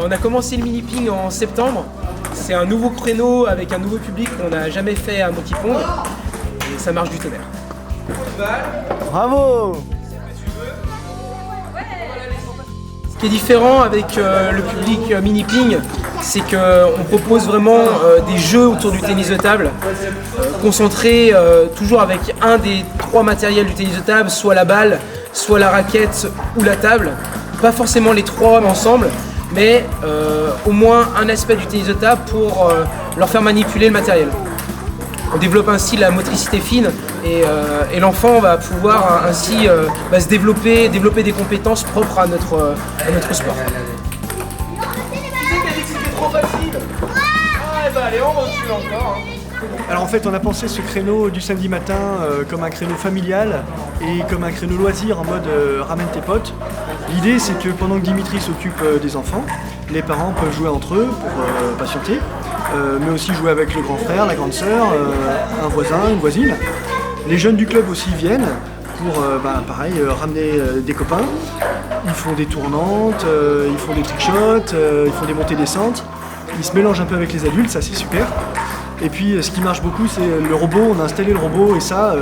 On a commencé le mini-ping en septembre. C'est un nouveau créneau avec un nouveau public qu'on n'a jamais fait à Monkey Pong. Et ça marche du tonnerre. Bravo! Ce qui est différent avec le public mini-ping, c'est qu'on propose vraiment des jeux autour du tennis de table, concentrés toujours avec un des 3 matériels du tennis de table, soit la balle, soit la raquette ou la table. Pas forcément les 3 ensemble, mais au moins un aspect du tennis de table pour leur faire manipuler le matériel. On développe ainsi la motricité fine et l'enfant va pouvoir ainsi se développer des compétences propres à notre sport. C'était trop facile. Allez, on recule encore. Alors en fait, on a pensé ce créneau du samedi matin comme un créneau familial et comme un créneau loisir en mode ramène tes potes. L'idée, c'est que pendant que Dimitri s'occupe des enfants, les parents peuvent jouer entre eux pour patienter, mais aussi jouer avec le grand frère, la grande sœur, un voisin, une voisine. Les jeunes du club aussi viennent pour, pareil, ramener des copains. Ils font des tournantes, ils font des trickshots, ils font des montées-descentes. Ils se mélangent un peu avec les adultes, ça c'est super. Et puis ce qui marche beaucoup, c'est le robot. On a installé le robot et ça,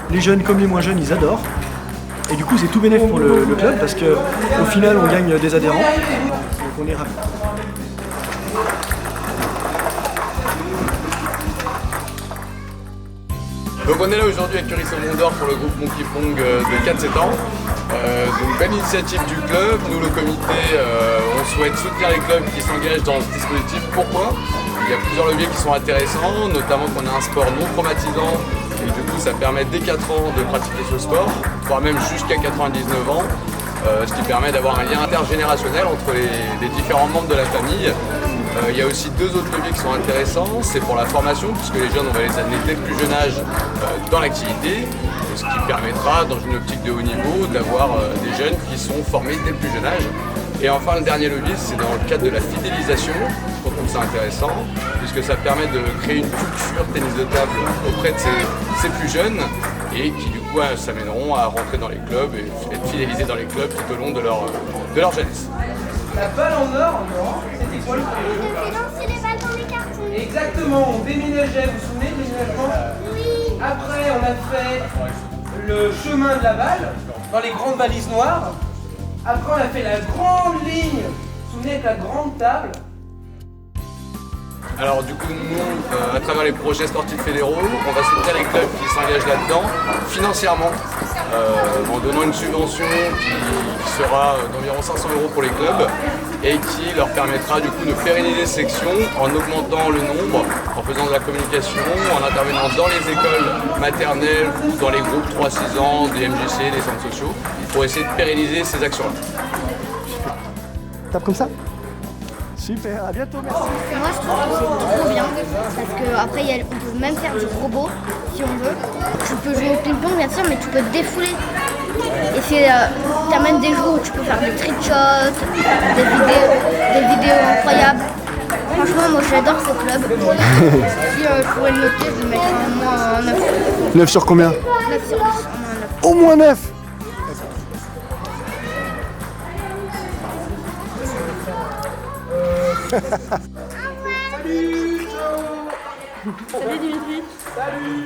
les jeunes comme les moins jeunes, ils adorent. Et du coup, c'est tout bénéf pour le club parce qu'au final, on gagne des adhérents. Donc on est ravis. Donc on est là aujourd'hui avec Curisson Mondor pour le groupe Monkey Pong de 4-7 ans. Donc belle initiative du club. Nous le comité, on souhaite soutenir les clubs qui s'engagent dans ce dispositif. Pourquoi ? Il y a plusieurs leviers qui sont intéressants, notamment qu'on a un sport non traumatisant et du coup ça permet dès 4 ans de pratiquer ce sport, voire même jusqu'à 99 ans, ce qui permet d'avoir un lien intergénérationnel entre les différents membres de la famille. Il y a aussi 2 autres leviers qui sont intéressants, c'est pour la formation, puisque les jeunes on va les amener dès le plus jeune âge dans l'activité, ce qui permettra dans une optique de haut niveau d'avoir des jeunes qui sont formés dès le plus jeune âge. Et enfin, le dernier levier, c'est dans le cadre de la fidélisation, on trouve ça intéressant, puisque ça permet de créer une culture tennis de table auprès de ces plus jeunes, et qui du coup s'amèneront à rentrer dans les clubs et être fidélisés dans les clubs tout au long de leur jeunesse. La balle en or, c'était quoi le prévu ? On fait lancer les balles dans les cartons. Exactement, on déménageait, vous vous souvenez du déménagement ? Oui. Après, on a fait le chemin de la balle dans les grandes valises noires. Après, on a fait la grande ligne, vous vous souvenez, avec la grande table. Alors du coup, nous, à travers les projets sportifs fédéraux, on va soutenir les clubs qui s'engagent là-dedans financièrement, en donnant une subvention qui sera d'environ 500 € pour les clubs et qui leur permettra du coup de pérenniser ces sections en augmentant le nombre, en faisant de la communication, en intervenant dans les écoles maternelles ou dans les groupes 3-6 ans, des MJC, des centres sociaux, pour essayer de pérenniser ces actions-là. Tape comme ça. Super, à bientôt, merci. Moi je trouve que c'est trop bien parce qu'après on peut même faire du robot si on veut. Tu peux jouer au ping-pong bien sûr mais tu peux te défouler. Et t'as même des jeux où tu peux faire des trick shots, des vidéos incroyables. Franchement moi j'adore ce club. Si je pourrais le noter je le mettrais au moins 9. 9 sur combien? 9 sur 10, au moins 9. Au moins 9. Salut, ciao. Salut Dimitri. Salut.